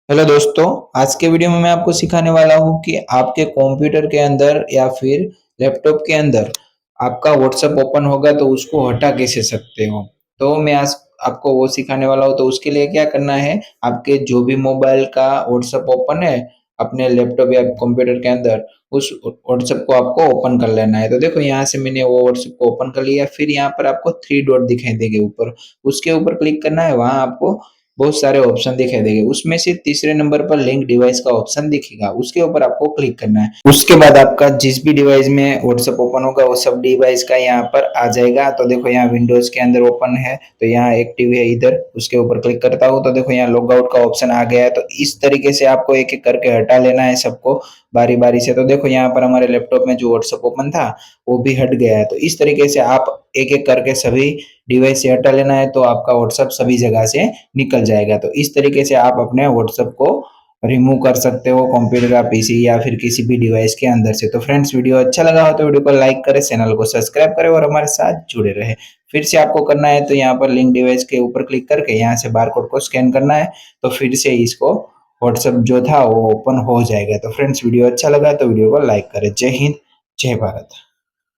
Hello दोस्तों। आज के वीडियो में मैं आपको सिखाने वाला हूँ कि आपके कंप्यूटर के अंदर या फिर लैपटॉप के अंदर आपका व्हाट्सएप ओपन होगा तो उसको हटा कैसे सकते हो। तो मैं आज आपको वो सिखाने वाला हूँ। तो उसके लिए क्या करना है, आपके जो भी मोबाइल का व्हाट्सएप ओपन है अपने लैपटॉप या कंप्यूटर के अंदर, उस व्हाट्सएप को आपको ओपन कर लेना है। तो देखो यहाँ से मैंने वो व्हाट्सएप को ओपन कर लिया। फिर यहाँ पर आपको थ्री डॉट दिखाई देंगे ऊपर, उसके ऊपर क्लिक करना है। वहां आपको बहुत सारे ऑप्शन दिखाई देंगे, उसमें से तीसरे नंबर पर लिंक डिवाइस का ऑप्शन दिखेगा, उसके ऊपर आपको क्लिक करना है। उसके बाद आपका जिस भी डिवाइस में व्हाट्सएप ओपन होगा वो सब डिवाइस का यहाँ पर आ जाएगा। तो देखो यहाँ विंडोज के अंदर ओपन है तो यहाँ एक्टिव है इधर, उसके ऊपर क्लिक करता हूँ तो देखो यहाँ लॉग आउट का ऑप्शन आ गया है। तो इस तरीके से आपको एक एक करके हटा लेना है सबको बारी बारी से। तो देखो यहाँ पर हमारे लैपटॉप में जो व्हाट्सएप ओपन था वो भी हट गया है। तो इस तरीके से आप एक एक करके सभी डिवाइस से हटा लेना है तो आपका व्हाट्सएप सभी जगह से निकल जाएगा। तो इस तरीके से आप अपने व्हाट्सएप को रिमूव कर सकते हो कंप्यूटर या पीसी या फिर किसी भी डिवाइस के अंदर से। तो फ्रेंड्स, वीडियो अच्छा लगा हो तो वीडियो को लाइक करें, चैनल को सब्सक्राइब करें और हमारे साथ जुड़े रहे। फिर से आपको करना है तो यहाँ पर लिंक डिवाइस के ऊपर क्लिक करके यहाँ से बार कोड को स्कैन करना है। तो फिर से इसको व्हाट्सएप जो था वो ओपन हो जाएगा। तो फ्रेंड्स, वीडियो अच्छा लगा तो वीडियो को लाइक करें। जय हिंद, जय भारत।